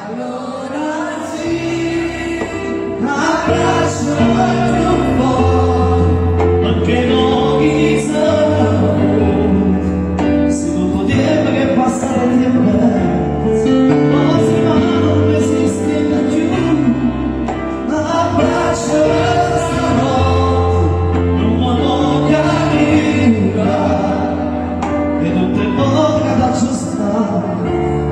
Allora sì, abbraccio più forte, anche non chissà se non poteva che passare il tempo, ma se non esiste più, abbraccio stanotte, non mi voglio e tutte poche da giustare.